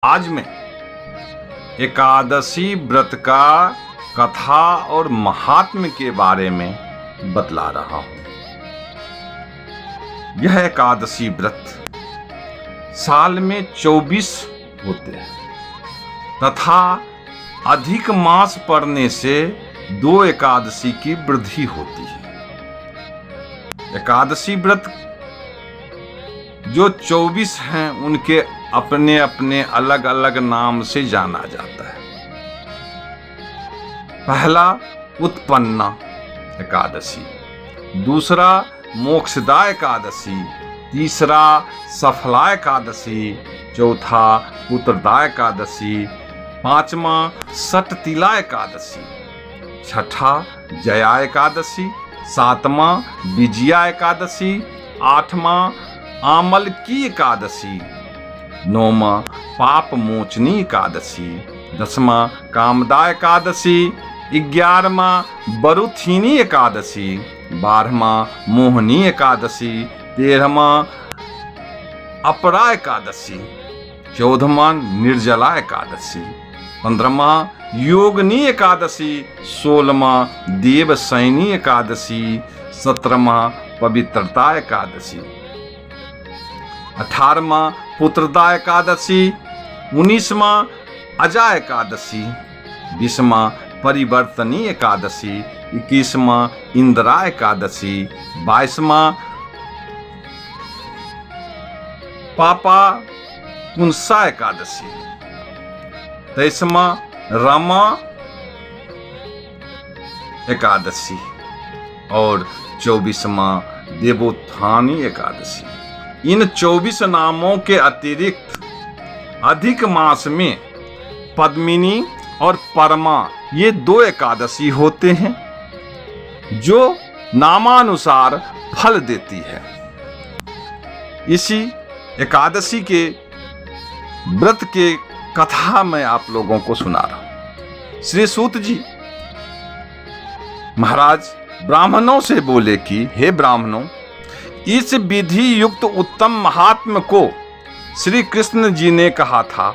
आज मैं एकादशी व्रत का कथा और महात्म्य के बारे में बतला रहा हूं। यह एकादशी व्रत साल में 24 होते हैं तथा अधिक मास पड़ने से 2 एकादशी की वृद्धि होती है। एकादशी व्रत जो 24 हैं उनके अपने अपने अलग अलग नाम से जाना जाता है। पहला उत्पन्ना एकादशी, दूसरा मोक्षदा एकादशी, तीसरा सफला एकादशी, चौथा पुत्रदा एकादशी, पांचवा सटतिला एकादशी, छठा जया एकादशी, सातवां विजया एकादशी, आठवां आमल की एकादशी, नौवां पाप मोचनी एकादशी, 10वां कामदा एकादशी, 11वां बरुथीनी एकादशी, 12वां मोहनी एकादशी, 13वां अपरा एकादशी, 14वां निर्जला एकादशी, 15वां योगनी एकादशी, 16वां देवसैनी एकादशी, 17वां पवित्रता एकादशी, 18वां पुत्रदा एकादशी, 19वां अजा एकादशी, 20वां परिवर्तनी एकादशी, 21वां इंदिरा एकादशी, 22वां पापा पुंसा एकादशी, 23वां रमा एकादशी और 24वां देवोत्थानी एकादशी। इन 24 नामों के अतिरिक्त अधिक मास में पद्मिनी और परमा ये 2 एकादशी होते हैं जो नामानुसार फल देती है। इसी एकादशी के व्रत के कथा मैं आप लोगों को सुना रहा हूं। श्री सूत जी महाराज ब्राह्मणों से बोले कि हे ब्राह्मणों, इस विधि युक्त उत्तम महात्म्य को श्री कृष्ण जी ने कहा था।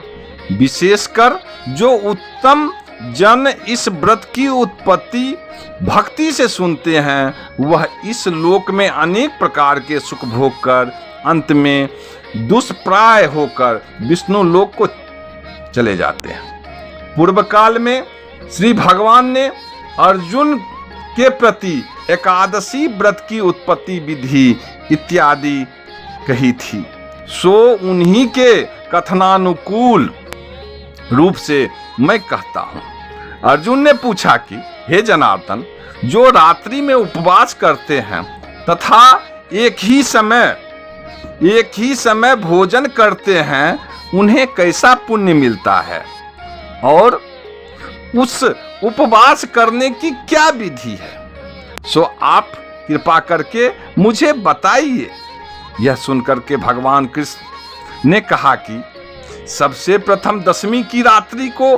विशेषकर जो उत्तम जन इस व्रत की उत्पत्ति भक्ति से सुनते हैं वह इस लोक में अनेक प्रकार के सुख भोग कर अंत में दुष्प्राय होकर विष्णु लोक को चले जाते हैं। पूर्व काल में श्री भगवान ने अर्जुन के प्रति एकादशी व्रत की उत्पत्ति विधि इत्यादि कही थी, सो उन्हीं के कथनानुकूल रूप से मैं कहता हूं। अर्जुन ने पूछा कि हे जनार्दन, जो रात्रि में उपवास करते हैं तथा एक ही समय भोजन करते हैं उन्हें कैसा पुण्य मिलता है और उस उपवास करने की क्या विधि है, सो आप कृपा करके मुझे बताइए। यह सुनकर के भगवान कृष्ण ने कहा कि सबसे प्रथम 10वीं की रात्रि को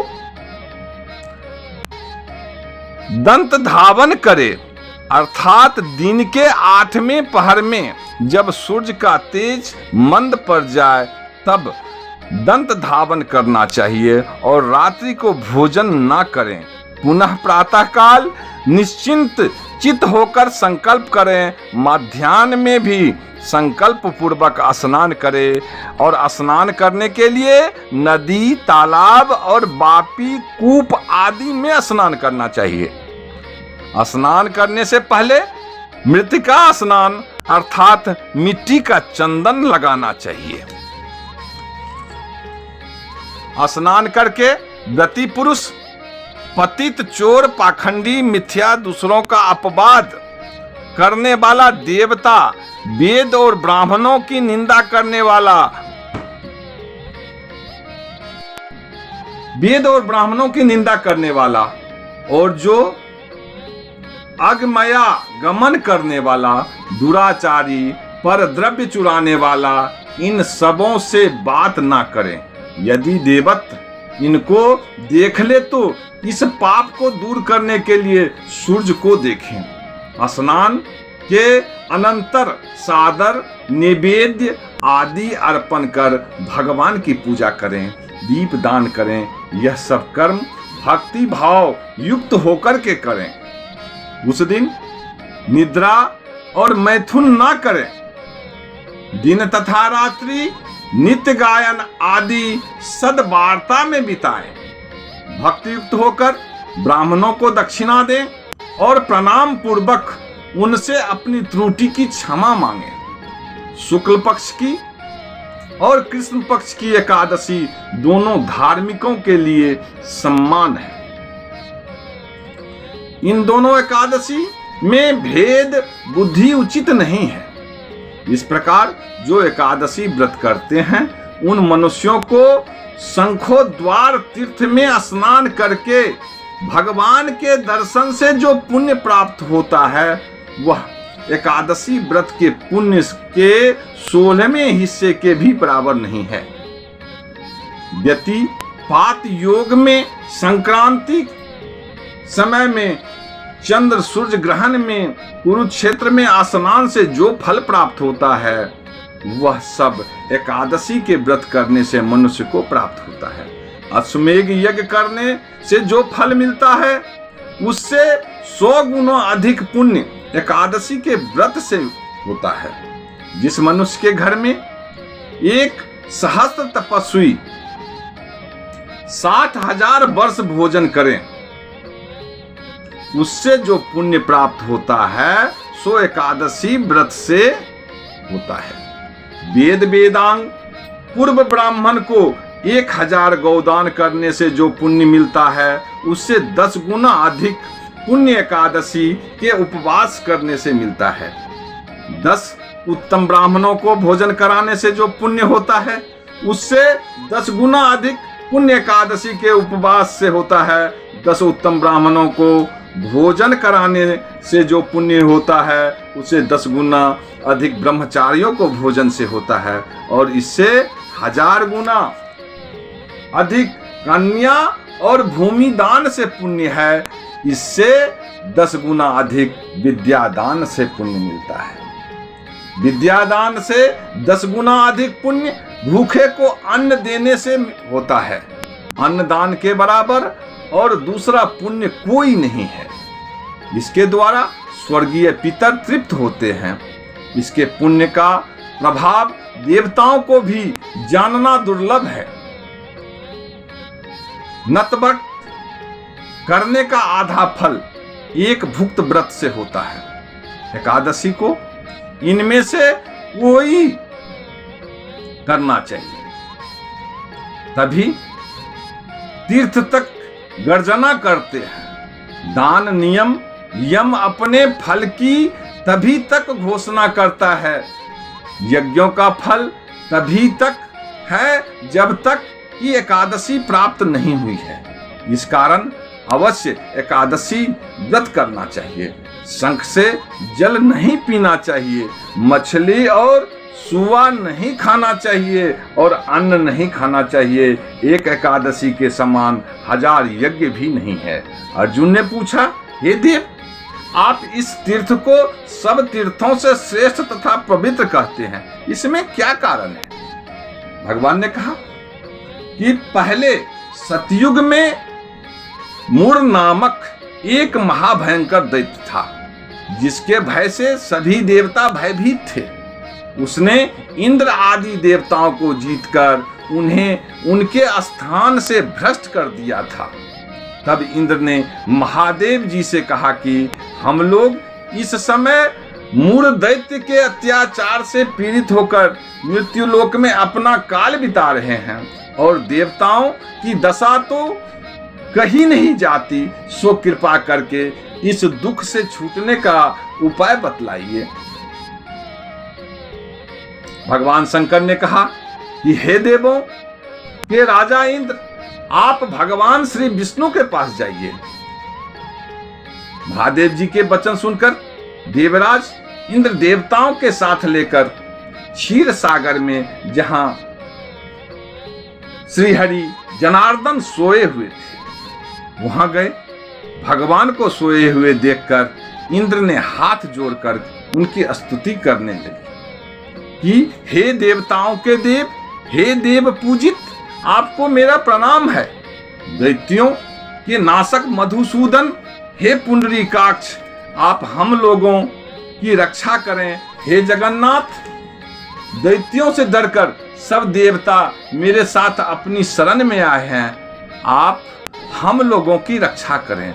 दंत धावन करे, अर्थात दिन के 8वें पहर में जब सूर्य का तेज मंद पड़ जाए तब दंत धावन करना चाहिए और रात्रि को भोजन न करें। पुनः प्रातः काल निश्चिंत चित्त होकर संकल्प करें। मध्याह्न में भी संकल्प पूर्वक स्नान करें और स्नान करने के लिए नदी, तालाब और बापी कूप आदि में स्नान करना चाहिए। स्नान करने से पहले मृतिका स्नान अर्थात मिट्टी का चंदन लगाना चाहिए। स्नान करके व्रती पुरुष पतित, चोर, पाखंडी, मिथ्या, दूसरों का अपवाद करने वाला, देवता, वेद और ब्राह्मणों की निंदा करने वाला, और जो अगमया गमन करने वाला, दुराचारी, पर द्रव्य चुराने वाला, इन सबों से बात ना करें। यदि देवता इनको देख ले तो इस पाप को दूर करने के लिए सूर्य को देखें। स्नान के अनंतर सादर, नैवेद्य आदि अर्पण कर भगवान की पूजा करें। दीप दान करें, यह सब कर्म भक्ति भाव युक्त होकर के करें। उस दिन निद्रा और मैथुन ना करें। दिन तथा रात्रि नित्य गायन आदि सद्वार्ता में बिताएं। भक्ति युक्त होकर ब्राह्मणों को दक्षिणा दें और प्रणाम पूर्वक उनसे अपनी त्रुटि की क्षमा मांगें। शुक्ल पक्ष की और कृष्ण पक्ष की एकादशी दोनों धार्मिकों के लिए सम्मान है। इन दोनों एकादशी में भेद बुद्धि उचित नहीं है। इस प्रकार जो एकादशी व्रत करते हैं उन मनुष्यों को शंखोद्वार तीर्थ में स्नान करके भगवान के दर्शन से जो पुण्य प्राप्त होता है वह एकादशी व्रत के पुण्य के 16वें हिस्से के भी बराबर नहीं है। व्यतिपात योग में संक्रांति समय में चंद्र सूर्य ग्रहण में कुरुक्षेत्र में स्नान से जो फल प्राप्त होता है वह सब एकादशी के व्रत करने से मनुष्य को प्राप्त होता है। अश्वमेध यज्ञ करने से जो फल मिलता है उससे 100 गुना अधिक पुण्य एकादशी के व्रत से होता है। जिस मनुष्य के घर में एक सहस्त्र तपस्वी 60,000 वर्ष भोजन करें उससे जो पुण्य प्राप्त होता है सो एकादशी व्रत से होता है। वेद वेदांग पूर्व ब्राह्मण को 1000 गौदान करने से जो पुण्य मिलता है उससे 10 गुना अधिक पुण्य एकादशी के उपवास करने से मिलता है। 10 उत्तम ब्राह्मणों को भोजन कराने से जो पुण्य होता है उससे 10 गुना अधिक पुण्य एकादशी के उपवास से होता है। 10 उत्तम ब्राह्मणों को भोजन कराने से जो पुण्य होता है उसे 10 गुना अधिक ब्रह्मचारियों को भोजन से होता है और इससे 1000 गुना अधिक कन्या और भूमि दान से पुण्य है। इससे 10 गुना अधिक विद्यादान से पुण्य मिलता है। विद्यादान से 10 गुना अधिक पुण्य भूखे को अन्न देने से होता है। अन्नदान के बराबर और दूसरा पुण्य कोई नहीं है। इसके द्वारा स्वर्गीय पितर तृप्त होते हैं। इसके पुण्य का प्रभाव देवताओं को भी जानना दुर्लभ है। नतव्रत करने का आधा फल एक भुक्त व्रत से होता है। एकादशी को इनमें से कोई करना चाहिए, तभी तीर्थ तक गर्जना करते हैं। दान नियम यम अपने फल की तभी तक घोषणा करता है। यज्ञों का फल तभी तक है जब तक कि एकादशी प्राप्त नहीं हुई है। इस कारण अवश्य एकादशी व्रत करना चाहिए। शंख से जल नहीं पीना चाहिए, मछली और सुआ नहीं खाना चाहिए और अन्न नहीं खाना चाहिए। एक एकादशी के समान 1000 यज्ञ भी नहीं है। अर्जुन ने पूछा, हे देव, आप इस तीर्थ को सब तीर्थों से श्रेष्ठ तथा पवित्र कहते हैं, इसमें क्या कारण है? भगवान ने कहा कि पहले सतयुग में मूर नामक एक महाभयंकर दैत्य था जिसके भय से सभी देवता भयभीत थे। उसने इंद्र आदि देवताओं को जीतकर उन्हें उनके स्थान से भ्रष्ट कर दिया था। तब इंद्र ने महादेव जी से कहा कि हम लोग इस समय मूढ़ दैत्य के अत्याचार से पीड़ित होकर मृत्युलोक में अपना काल बिता रहे हैं और देवताओं की दशा तो कहीं नहीं जाती। सो कृपा करके इस दुख से छूटने का उपाय बतलाइए। भगवान शंकर ने कहा कि हे देवों के राजा इंद्र, आप भगवान श्री विष्णु के पास जाइए। महादेव जी के वचन सुनकर देवराज इंद्र देवताओं के साथ लेकर क्षीर सागर में, जहां श्रीहरि जनार्दन सोए हुए थे, वहां गए। भगवान को सोए हुए देखकर इंद्र ने हाथ जोड़कर उनकी स्तुति करने लगे कि हे देवताओं के देव, हे देव पूजित, आपको मेरा प्रणाम है। दैत्यों के नाशक मधुसूदन, हे पुंडरीकाक्ष, आप हम लोगों की रक्षा करें। हे जगन्नाथ, दैत्यों से डरकर सब देवता मेरे साथ अपनी शरण में आए हैं। आप हम लोगों की रक्षा करें।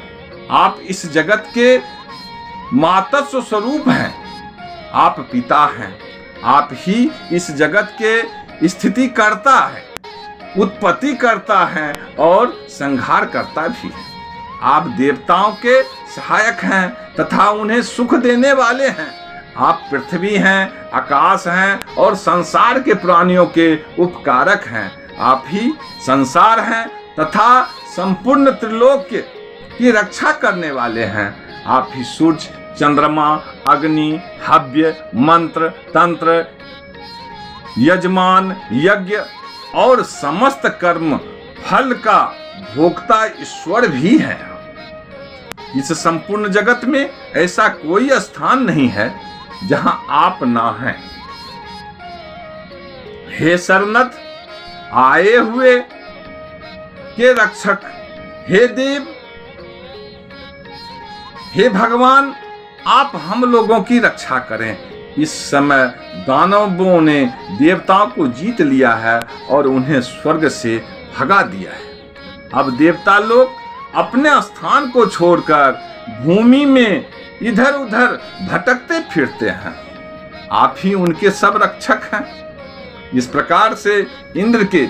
आप इस जगत के मातस्व स्वरूप हैं। आप पिता हैं। आप ही इस जगत के स्थिति करता है, उत्पत्ति करता है और संहार करता भी है। आप देवताओं के सहायक हैं तथा उन्हें सुख देने वाले हैं। आप पृथ्वी हैं, आकाश हैं और संसार के प्राणियों के उपकारक हैं। आप ही संसार हैं तथा संपूर्ण त्रिलोक की रक्षा करने वाले हैं। आप ही सूर्य, चंद्रमा, अग्नि, हव्य, मंत्र, तंत्र, यजमान, यज्ञ और समस्त कर्म फल का भोक्ता ईश्वर भी है। इस संपूर्ण जगत में ऐसा कोई स्थान नहीं है जहां आप ना हैं। हे शरणथ, आए हुए के रक्षक, हे देव, हे भगवान, आप हम लोगों की रक्षा करें। इस समय दानवों ने देवताओं को जीत लिया है और उन्हें स्वर्ग से भगा दिया है। अब देवता लोग अपने स्थान को छोड़कर भूमि में इधर उधर भटकते फिरते हैं। आप ही उनके सब रक्षक हैं। इस प्रकार से इंद्र के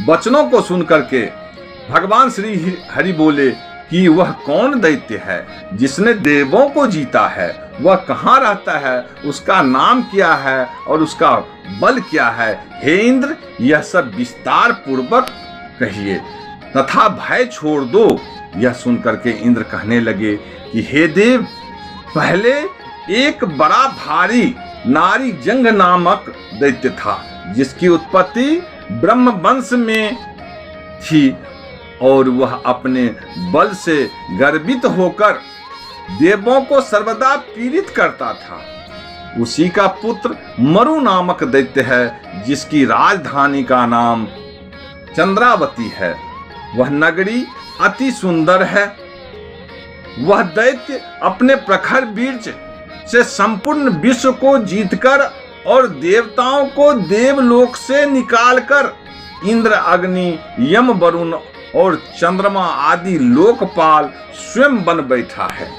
वचनों को सुनकर के भगवान श्री हरि बोले कि वह कौन दैत्य है जिसने देवों को जीता है? वह कहाँ रहता है? उसका नाम क्या है और उसका बल क्या है? हे इंद्र, यह सब विस्तार पूर्वक कहिए तथा भय छोड़ दो। यह सुनकर के इंद्र कहने लगे कि हे देव, पहले एक बड़ा भारी नारी जंग नामक दैत्य था जिसकी उत्पत्ति ब्रह्म वंश में थी और वह अपने बल से गर्वित होकर देवों को सर्वदा पीड़ित करता था। उसी का पुत्र मरु नामक दैत्य है जिसकी राजधानी का नाम चंद्रावती है। वह नगरी अति सुंदर है। वह दैत्य अपने प्रखर बीर्ज से संपूर्ण विश्व को जीतकर और देवताओं को देवलोक से निकालकर इंद्र, अग्नि, यम, वरुण और चंद्रमा आदि लोकपाल स्वयं बन बैठा है।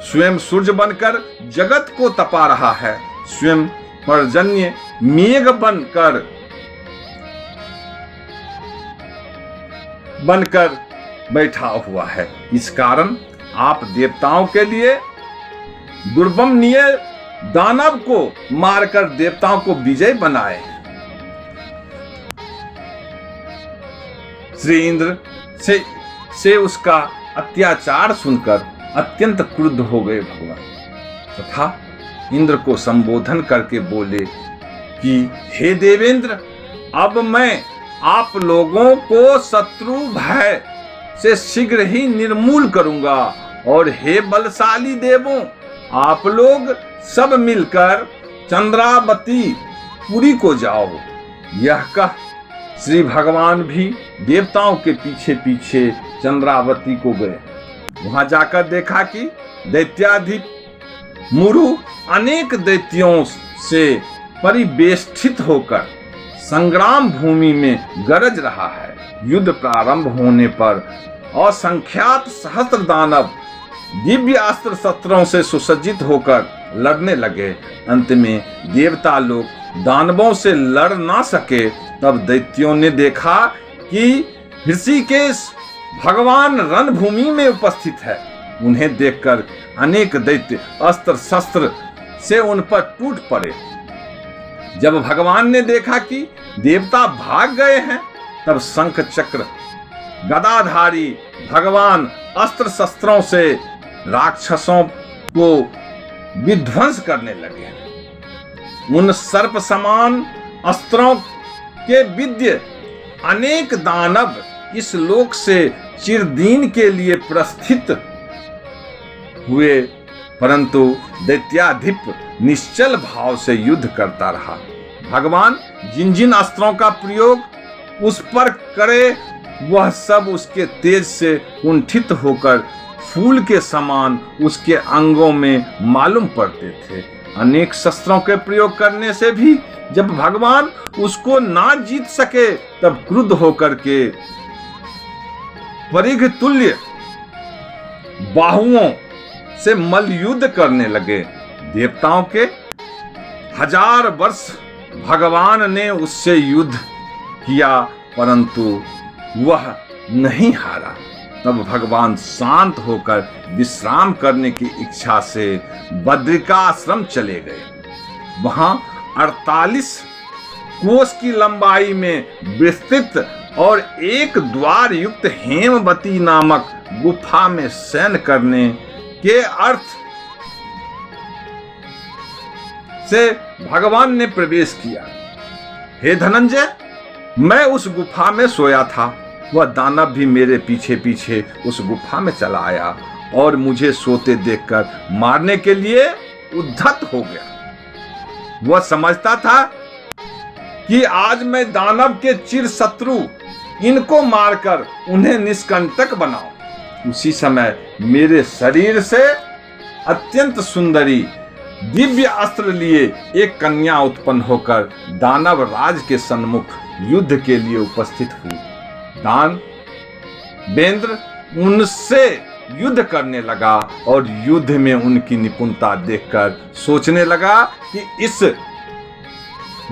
स्वयं सूर्य बनकर जगत को तपा रहा है। स्वयं पर्जन्य मेघ बनकर बैठा हुआ है। इस कारण आप देवताओं के लिए दुर्दमनीय दानव को मारकर देवताओं को विजय बनाए। श्री इंद्र से उसका अत्याचार सुनकर अत्यंत क्रुद्ध हो गए भगवान तथा इंद्र को संबोधन करके बोले कि हे देवेंद्र, अब मैं आप लोगों को शत्रु भय से शीघ्र ही निर्मूल करूंगा और हे बलशाली देवों, आप लोग सब मिलकर चंद्रावती पुरी को जाओ। यह कह श्री भगवान भी देवताओं के पीछे पीछे चंद्रावती को गए। वहां जाकर देखा कि दैत्याधिप मुरु अनेक दैत्यों से परिवेष्टित होकर संग्राम भूमि में गरज रहा है। युद्ध प्रारंभ होने पर असंख्यात सहस्त्र दानव दिव्य अस्त्र शस्त्रों से सुसज्जित होकर लड़ने लगे। अंत में देवता लोग दानवों से लड़ ना सके। तब दैत्यों ने देखा कि ऋषिकेश भगवान रणभूमि में उपस्थित है। उन्हें देखकर अनेक दैत्य अस्त्र शस्त्र से उन पर टूट पड़े। जब भगवान ने देखा कि देवता भाग गए हैं, तब शंख चक्र गदाधारी भगवान अस्त्र शस्त्रों से राक्षसों को विध्वंस करने लगे। उन सर्प समान अस्त्रों के विद्य अनेक दानव इस लोक से चिरदीन के लिए प्रस्थित हुए, परंतु दैत्याधिप निश्चल भाव से युद्ध करता रहा। भगवान जिन जिन अस्त्रों का प्रयोग उस पर करे वह सब उसके तेज से कुंठित होकर फूल के समान उसके अंगों में मालूम पड़ते थे। अनेक शस्त्रों के प्रयोग करने से भी जब भगवान उसको ना जीत सके तब क्रुद्ध होकर के परिघ तुल्य बाहुओं से मल्लयुद्ध करने लगे। देवताओं के 1000 वर्ष भगवान ने उससे युद्ध किया परंतु वह नहीं हारा। तब भगवान शांत होकर विश्राम करने की इच्छा से बद्रिकाश्रम चले गए। वहां 48 कोस की लंबाई में विस्तृत और एक द्वार युक्त हेमवती नामक गुफा में शयन करने के अर्थ से भगवान ने प्रवेश किया। हे धनंजय, मैं उस गुफा में सोया था। वह दानव भी मेरे पीछे पीछे उस गुफा में चला आया और मुझे सोते देखकर मारने के लिए उद्धत हो गया। वह समझता था कि आज मैं दानव के चिर शत्रु इनको मारकर उन्हें निष्कंटक बनाऊं। उसी समय मेरे शरीर से अत्यंत सुंदरी दिव्य अस्त्र लिए एक कन्या उत्पन्न होकर दानव राज के सन्मुख युद्ध के लिए उपस्थित हुई। दानवेंद्र उनसे युद्ध करने लगा और युद्ध में उनकी निपुणता देखकर सोचने लगा कि इस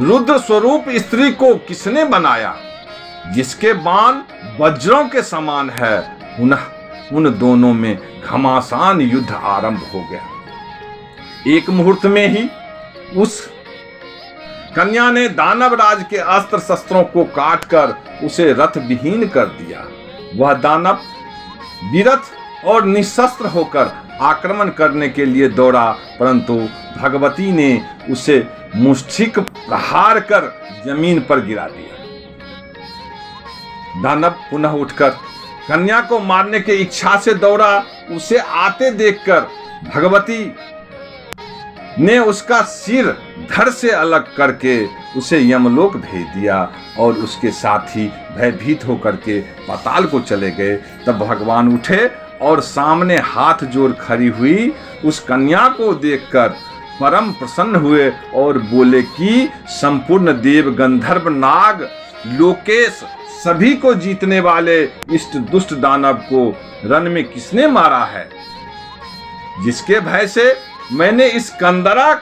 रुद्र स्वरूप स्त्री को किसने बनाया, जिसके बाण वज्रों के समान है। पुनः उन दोनों में घमासान युद्ध आरंभ हो गया। एक मुहूर्त में ही उस कन्या ने दानव राज के अस्त्र शस्त्रों को काटकर उसे रथ विहीन कर दिया। वह दानव विरथ और निशस्त्र होकर आक्रमण करने के लिए दौड़ा परंतु भगवती ने उसे मुष्टिक प्रहार कर जमीन पर गिरा दिया। दानव पुनः उठकर कन्या को मारने की इच्छा से दौड़ा। उसे आते देखकर भगवती ने उसका सिर धड़ से अलग करके उसे यमलोक भेज दिया और उसके साथी भयभीत होकर के पाताल को चले गए। तब भगवान उठे और सामने हाथ जोड़ खड़ी हुई उस कन्या को देखकर परम प्रसन्न हुए और बोले कि संपूर्ण देव गंधर्व नाग लोकेश सभी को जीतने वाले इष्ट दुष्ट दानव को रण में किसने मारा है, जिसके भय से मैंने इस कंदरा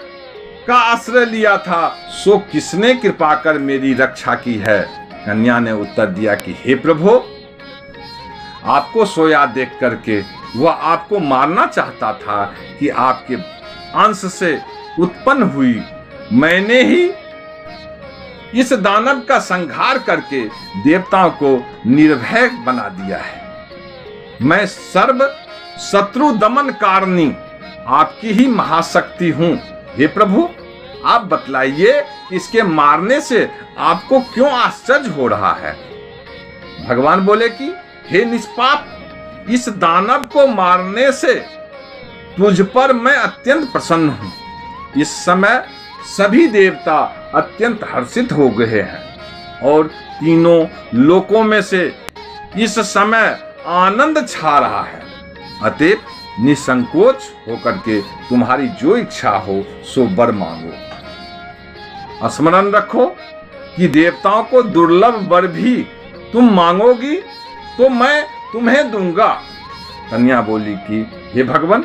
का आश्रय लिया था, सो किसने कृपा कर मेरी रक्षा की है। कन्या ने उत्तर दिया कि हे प्रभु, आपको सोया देख करके वह आपको मारना चाहता था कि आपके अंश से उत्पन्न हुई मैंने ही इस दानव का संहार करके देवताओं को निर्भय बना दिया है। मैं सर्व शत्रु दमन कारिणी आपकी ही महाशक्ति हूं। हे प्रभु, आप बतलाइए कि इसके मारने से आपको क्यों आश्चर्य हो रहा है। भगवान बोले कि हे निष्पाप, इस दानव को मारने से तुझ पर मैं अत्यंत प्रसन्न हूं। इस समय सभी देवता अत्यंत हर्षित हो गए हैं और तीनों लोकों में से इस समय आनंद छा रहा है। अतएव निसंकोच होकर के तुम्हारी जो इच्छा हो सो वर मांगो। स्मरण रखो कि देवताओं को दुर्लभ वर भी तुम मांगोगी तो मैं तुम्हें दूंगा। कन्या बोली कि हे भगवान,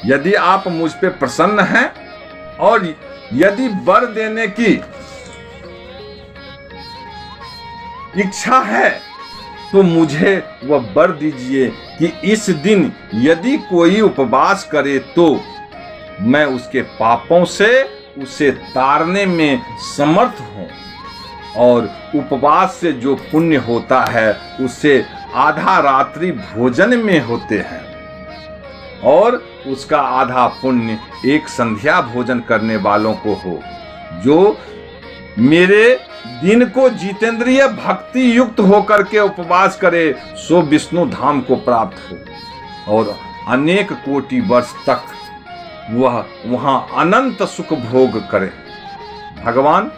यदि आप मुझ पे प्रसन्न हैं और यदि वर देने की इच्छा है तो मुझे वह वर दीजिए कि इस दिन यदि कोई उपवास करे तो मैं उसके पापों से उसे तारने में समर्थ हूं और उपवास से जो पुण्य होता है उससे आधा रात्रि भोजन में होते हैं और उसका आधा पुण्य एक संध्या भोजन करने वालों को हो। जो मेरे दिन को जितेंद्रिय भक्ति युक्त होकर के उपवास करे सो विष्णु धाम को प्राप्त हो और अनेक कोटि वर्ष तक वह वहां अनंत सुख भोग करे। भगवान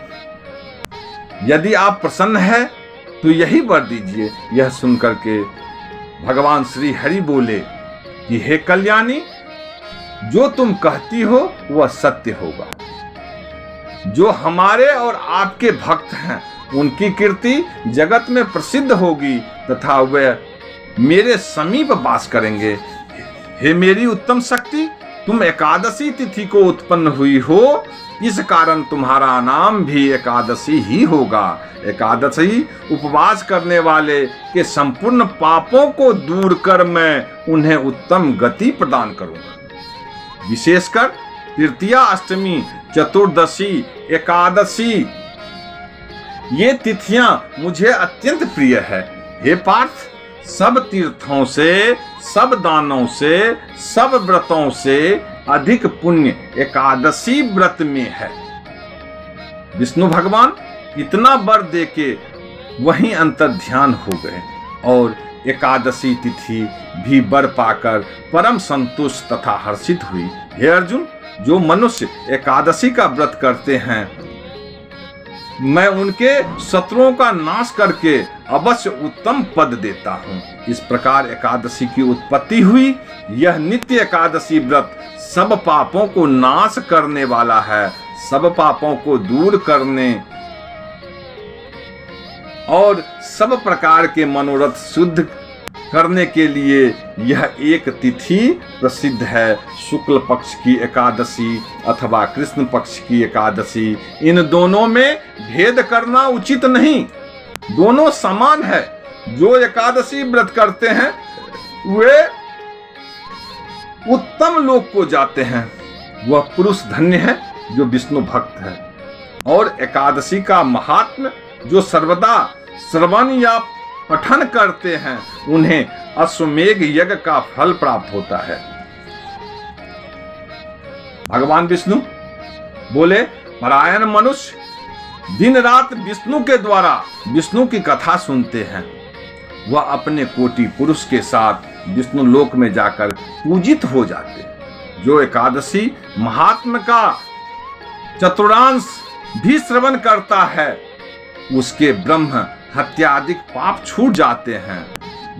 यदि आप प्रसन्न है तो यही वर दीजिए। यह सुनकर के भगवान श्री हरि बोले कि हे कल्याणी, जो तुम कहती हो वह सत्य होगा। जो हमारे और आपके भक्त हैं उनकी कीर्ति जगत में प्रसिद्ध होगी तथा वे मेरे समीप वास करेंगे। हे मेरी उत्तम शक्ति, तुम एकादशी तिथि को उत्पन्न हुई हो, इस कारण तुम्हारा नाम भी एकादशी ही होगा। एकादशी उपवास करने वाले के संपूर्ण पापों को दूर कर मैं उन्हें उत्तम गति प्रदान करूंगा। विशेषकर तृतीया, अष्टमी, चतुर्दशी, एकादशी ये तिथियां मुझे अत्यंत प्रिय है। हे पार्थ, सब तीर्थों से, सब दानों से, सब व्रतों से अधिक पुण्य एकादशी व्रत में है। विष्णु भगवान इतना वर देके वहीं अंतर ध्यान हो गए और एकादशी तिथि भी वर पाकर परम संतुष्ट तथा हर्षित हुई। हे अर्जुन, जो मनुष्य एकादशी का व्रत करते हैं मैं उनके शत्रुओं का नाश करके अवश्य उत्तम पद देता हूँ। इस प्रकार एकादशी की उत्पत्ति हुई। यह नित्य एकादशी व्रत सब पापों को नाश करने वाला है, सब पापों को दूर करने और सब प्रकार के मनोरथ शुद्ध करने के लिए यह एक तिथि प्रसिद्ध है। शुक्ल पक्ष की एकादशी अथवा कृष्ण पक्ष की एकादशी, इन दोनों में भेद करना उचित नहीं, दोनों समान है। जो एकादशी व्रत करते हैं वे उत्तम लोक को जाते हैं। वह पुरुष धन्य है जो विष्णु भक्त है। और एकादशी का महात्म्य जो सर्वदा श्रवण या पठन करते हैं उन्हें अश्वमेघ यज्ञ का फल प्राप्त होता है। भगवान विष्णु बोले, परायण मनुष्य दिन रात विष्णु के द्वारा विष्णु की कथा सुनते हैं। वह अपने कोटि पुरुष के साथ विष्णु लोक में जाकर पूजित हो जाते हैं। जो एकादशी महात्म का चतुर्थांश भी श्रवण करता है उसके ब्रह्म हत्या आदि पाप छूट जाते हैं।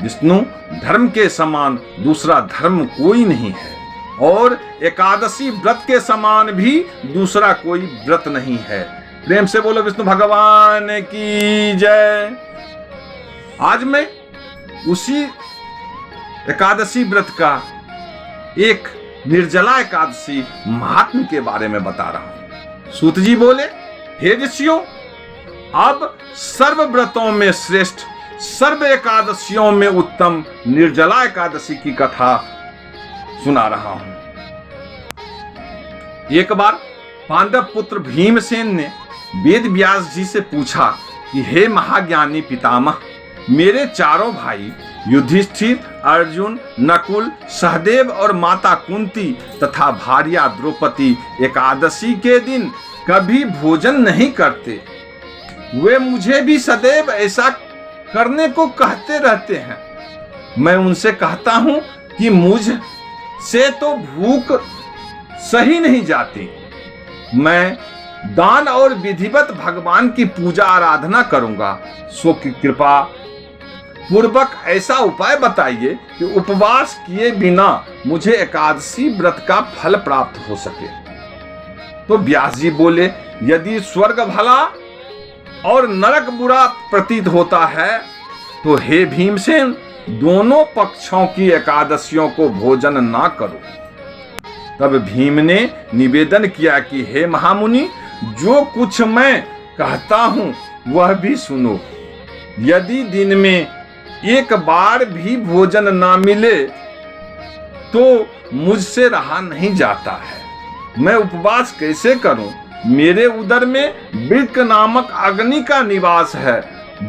विष्णु धर्म के समान दूसरा धर्म कोई नहीं है और एकादशी व्रत के समान भी दूसरा कोई व्रत नहीं है। प्रेम से बोलो विष्णु भगवान की जय। आज मैं उसी एकादशी व्रत का एक निर्जला एकादशी महात्म के बारे में बता रहा हूं। सूत जी बोले, हे ऋषियों, अब सर्व व्रतों में श्रेष्ठ, सर्व एकादशियों में उत्तम निर्जला एकादशी की कथा सुना रहा हूं। एक बार पांडव पुत्र भीमसेन ने वेद व्यास जी से पूछा कि हे महाज्ञानी पितामह, मेरे चारों भाई युधिष्ठिर, अर्जुन, नकुल, सहदेव और माता कुंती तथा भार्या द्रौपदी एकादशी के दिन कभी भोजन नहीं करते। वे मुझे भी सदैव ऐसा करने को कहते रहते हैं। मैं उनसे कहता हूं कि मुझ से तो भूख सही नहीं जाती। मैं दान और विधिवत भगवान की पूजा आराधना करूंगा। सो की कृपा पूर्वक ऐसा उपाय बताइए कि उपवास किए बिना मुझे एकादशी व्रत का फल प्राप्त हो सके। तो व्यास जी बोले, यदि स्वर्ग भला और नरक बुरा प्रतीत होता है तो हे भीमसेन, दोनों पक्षों की एकादशियों को भोजन ना करो। तब भीम ने निवेदन किया कि हे महामुनि, जो कुछ मैं कहता हूं वह भी सुनो। यदि दिन में एक बार भी भोजन ना मिले तो मुझसे रहा नहीं जाता है। मैं उपवास कैसे करूं? मेरे उदर में वृक्क नामक अग्नि का निवास है।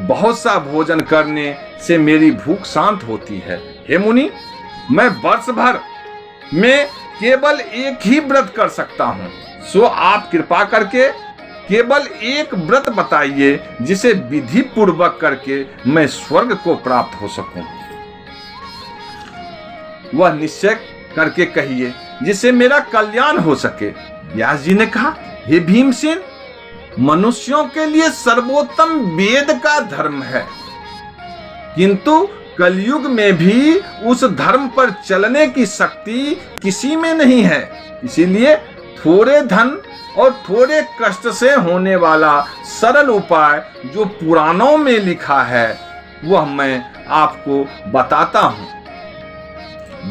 बहुत सा भोजन करने से मेरी भूख शांत होती है। हे मुनि, मैं वर्ष भर में केवल एक ही व्रत कर सकता हूँ। सो आप कृपा करके केवल एक व्रत बताइए जिसे विधि पूर्वक करके मैं स्वर्ग को प्राप्त हो सकूं। वह निश्चय करके कहिए जिससे मेरा कल्याण हो सके। व्यास जी ने कहा, हे भीमसेन, मनुष्यों के लिए सर्वोत्तम वेद का धर्म है, किंतु कलयुग में भी उस धर्म पर चलने की शक्ति किसी में नहीं है। इसीलिए थोड़े धन और थोड़े कष्ट से होने वाला सरल उपाय जो पुराणों में लिखा है वह मैं आपको बताता हूं।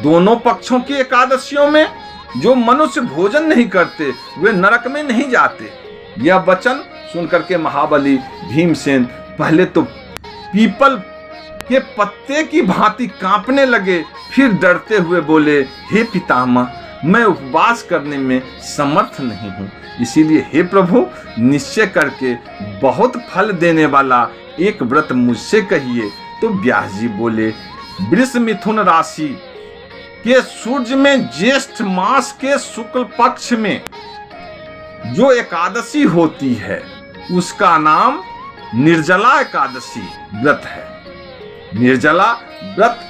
दोनों पक्षों की एकादशियों में जो मनुष्य भोजन नहीं करते वे नरक में नहीं जाते। यह वचन सुनकर के महाबली भीमसेन पहले तो पीपल के पत्ते की भांति कांपने लगे, फिर डरते हुए बोले, हे पितामह, मैं उपवास करने में समर्थ नहीं हूँ, इसीलिए हे प्रभु निश्चय करके बहुत फल देने वाला एक व्रत मुझसे कहिए। तो व्यास जी बोले, वृष मिथुन राशि के सूर्य में ज्येष्ठ मास के शुक्ल पक्ष में जो एकादशी होती है उसका नाम निर्जला एकादशी व्रत है। निर्जला व्रत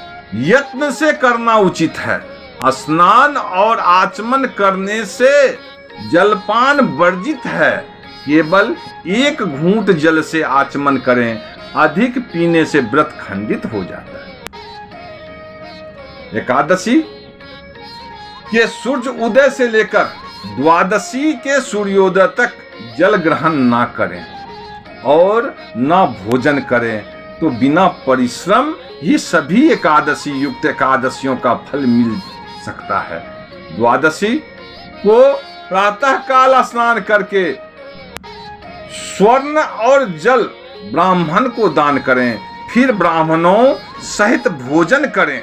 यत्न से करना उचित है। स्नान और आचमन करने से जलपान वर्जित है। केवल एक घूंट जल से आचमन करें, अधिक पीने से व्रत खंडित हो जाता है। एकादशी के सूर्य उदय से लेकर द्वादशी के सूर्योदय तक जल ग्रहण ना करें और ना भोजन करें तो बिना परिश्रम ही सभी एकादशी युक्त एकादशियों का फल मिल सकता है। द्वादशी को प्रातः काल स्नान करके स्वर्ण और जल ब्राह्मण को दान करें, फिर ब्राह्मणों सहित भोजन करें।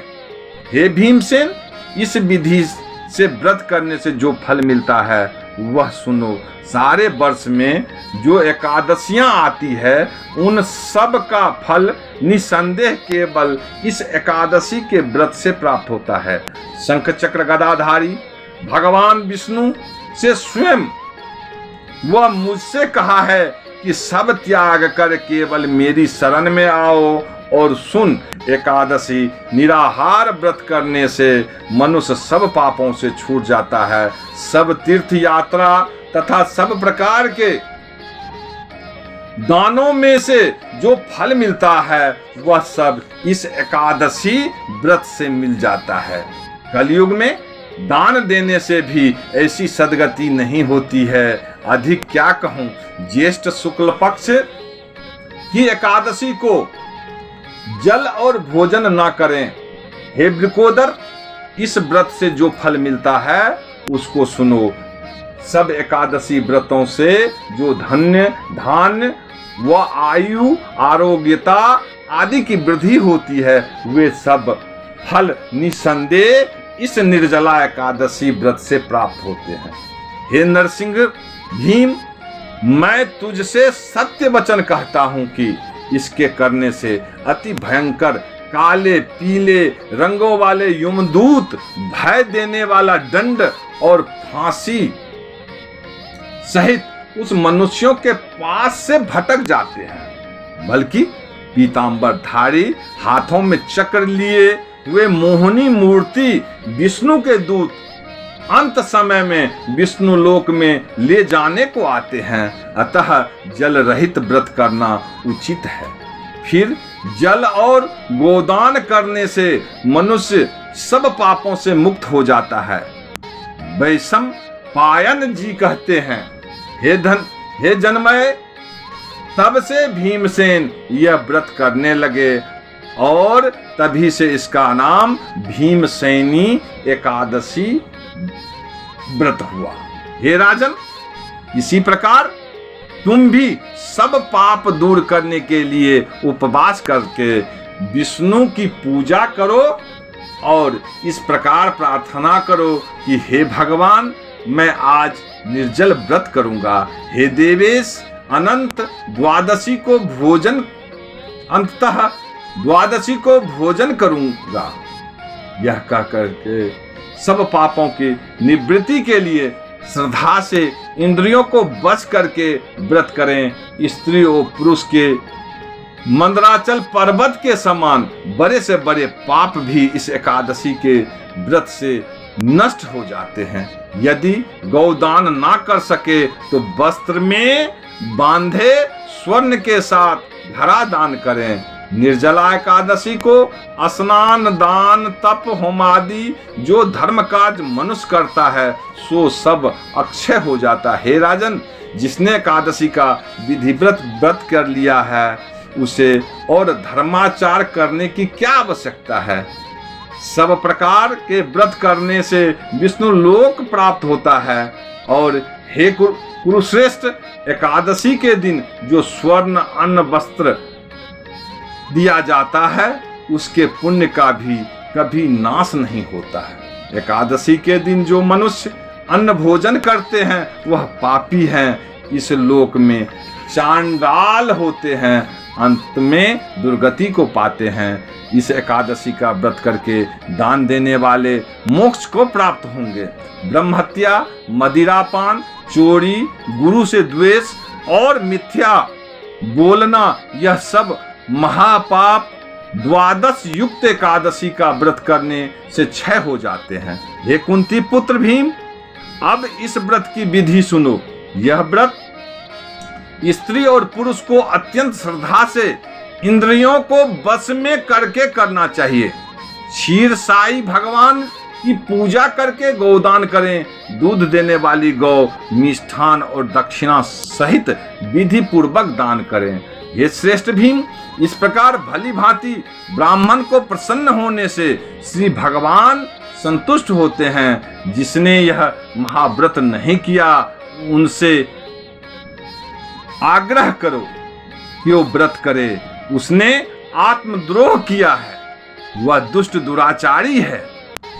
हे भीमसेन, इस विधि से व्रत करने से जो फल मिलता है वह सुनो। सारे वर्ष में जो एकादशियां आती है उन सब का फल निसंदेह केवल इस एकादशी के व्रत से प्राप्त होता है। शंख चक्र गदाधारी भगवान विष्णु से स्वयं वह मुझसे कहा है कि सब त्याग कर केवल मेरी शरण में आओ और सुन, एकादशी निराहार व्रत करने से मनुष्य सब पापों से छूट जाता है। सब तीर्थ यात्रा तथा सब प्रकार के दानों में से जो फल मिलता है वह सब इस एकादशी व्रत से मिल जाता है। कलयुग में दान देने से भी ऐसी सद्गति नहीं होती है। अधिक क्या कहूं, ज्येष्ठ शुक्ल पक्ष की एकादशी को जल और भोजन ना करें। हे वृकोदर, इस व्रत से जो फल मिलता है उसको सुनो। सब एकादशी व्रतों से जो धन्य धान्य व आयु आरोग्यता आदि की वृद्धि होती है वे सब फल निसंदेह इस निर्जला एकादशी व्रत से प्राप्त होते हैं। हे नरसिंह भीम, मैं तुझसे सत्य वचन कहता हूं कि इसके करने से अति भयंकर काले पीले रंगों वाले यमदूत, भय देने वाला दंड और फांसी सहित उस मनुष्यों के पास से भटक जाते हैं। बल्कि पीतांबरधारी हाथों में चक्र लिए वे मोहिनी मूर्ति विष्णु के दूत अंत समय में विष्णु लोक में ले जाने को आते हैं। अतः जल रहित व्रत करना उचित है। फिर जल और गोदान करने से मनुष्य सब पापों से मुक्त हो जाता है। वैशम पायन जी कहते हैं, हे जनमय, तब से भीमसेन यह व्रत करने लगे और तभी से इसका नाम भीमसेनी एकादशी व्रत हुआ। हे राजन, इसी प्रकार तुम भी सब पाप दूर करने के लिए उपवास करके विष्णु की पूजा करो और इस प्रकार प्रार्थना करो कि हे भगवान, मैं आज निर्जल व्रत करूंगा। हे देवेश, द्वादशी को भोजन करूंगा। यह कह करके सब पापों की निवृत्ति के लिए श्रद्धा से इंद्रियों को बच करके व्रत करें। स्त्री और पुरुष के मंदराचल पर्वत के समान बड़े से बड़े पाप भी इस एकादशी के व्रत से नष्ट हो जाते हैं। यदि गौदान ना कर सके तो वस्त्र में बांधे स्वर्ण के साथ घड़ा दान करें। निर्जला एकादशी को स्नान, दान, तप, होम आदि जो धर्म काज मनुष्य करता है सो सब अक्षय हो जाता है। हे राजन, जिसने एकादशी का विधिव्रत व्रत कर लिया है उसे और धर्माचार करने की क्या आवश्यकता है। सब प्रकार के व्रत करने से विष्णु लोक प्राप्त होता है। और हे कुरुश्रेष्ठ, एकादशी के दिन जो स्वर्ण, अन्न, वस्त्र दिया जाता है उसके पुण्य का भी कभी नाश नहीं होता है। एकादशी के दिन जो मनुष्य अन्न भोजन करते हैं वह पापी हैं, इस लोक में चांडाल होते हैं, अंत में दुर्गति को पाते हैं। इस एकादशी का व्रत करके दान देने वाले मोक्ष को प्राप्त होंगे। ब्रह्महत्या, मदिरापान, चोरी, गुरु से द्वेष और मिथ्या बोलना यह सब महापाप द्वादश युक्त एकादशी का व्रत करने से क्षय हो जाते हैं। हे कुंती पुत्र भीम, अब इस व्रत की विधि सुनो। यह व्रत स्त्री और पुरुष को अत्यंत श्रद्धा से इंद्रियों को वश में करके करना चाहिए। क्षीर साई भगवान की पूजा करके गौदान करें। दूध देने वाली गौ मिष्ठान और दक्षिणा सहित विधि पूर्वक दान करें। हे श्रेष्ठ भीम, इस प्रकार भली भांति ब्राह्मण को प्रसन्न होने से श्री भगवान संतुष्ट होते हैं। जिसने यह महाव्रत नहीं किया उनसे आग्रह करो कि वो व्रत करे। उसने आत्मद्रोह किया है, वह दुष्ट दुराचारी है।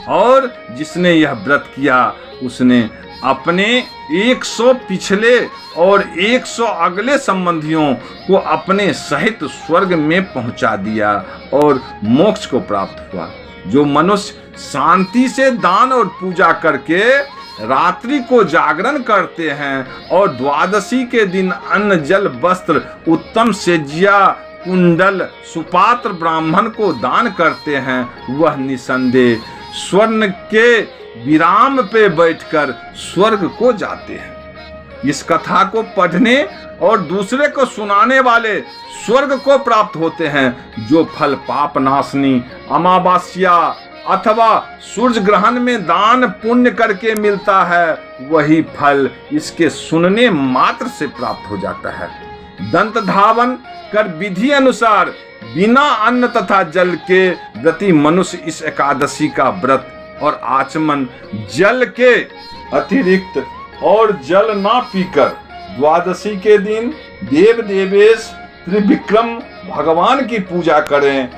और जिसने यह व्रत किया उसने अपने 100 पिछले और 100 अगले संबंधियों को अपने सहित स्वर्ग में पहुंचा दिया और मोक्ष को प्राप्त हुआ। जो मनुष्य शांति से दान और पूजा करके रात्रि को जागरण करते हैं और द्वादशी के दिन अन्न, जल, वस्त्र, उत्तम सेज्या, कुंडल, सुपात्र ब्राह्मण को दान करते हैं वह निसंदेह स्वर्ण के विराम पे बैठकर स्वर्ग को जाते हैं। इस कथा को पढ़ने और दूसरे को सुनाने वाले स्वर्ग को प्राप्त होते हैं। जो फल पाप नाशनी अमावस्या अथवा सूर्य ग्रहण में दान पुण्य करके मिलता है वही फल इसके सुनने मात्र से प्राप्त हो जाता है। दंत धावन कर विधि अनुसार बिना अन्न तथा जल के व्रती मनुष्य इस एकादशी का व्रत और आचमन जल के अतिरिक्त और जल ना पीकर द्वादशी के दिन देव देवेश त्रिविक्रम भगवान की पूजा करें।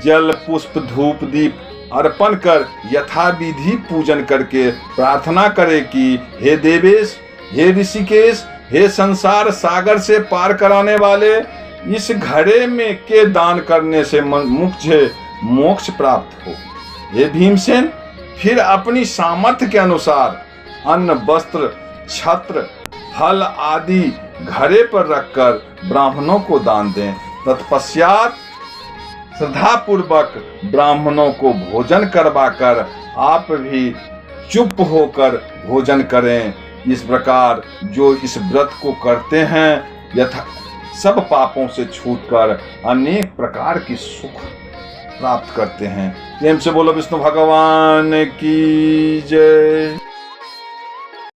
जल, पुष्प, धूप, दीप अर्पण कर यथाविधि पूजन करके प्रार्थना करें कि हे देवेश, हे ऋषिकेश, हे संसार सागर से पार कराने वाले, इस घड़े में के दान करने से मुझे मोक्ष प्राप्त हो। हे भीमसेन, फिर अपनी सामर्थ्य के अनुसार अन्न, वस्त्र, छत्र, फल आदि घड़े पर रखकर ब्राह्मणों को दान दें। तत्पश्चात श्रद्धा पूर्वक ब्राह्मणों को भोजन करवाकर आप भी चुप होकर भोजन करें। इस प्रकार जो इस व्रत को करते हैं यथा सब पापों से छूटकर अनेक प्रकार की सुख प्राप्त करते हैं। प्रेम से बोलो विष्णु भगवान की जय।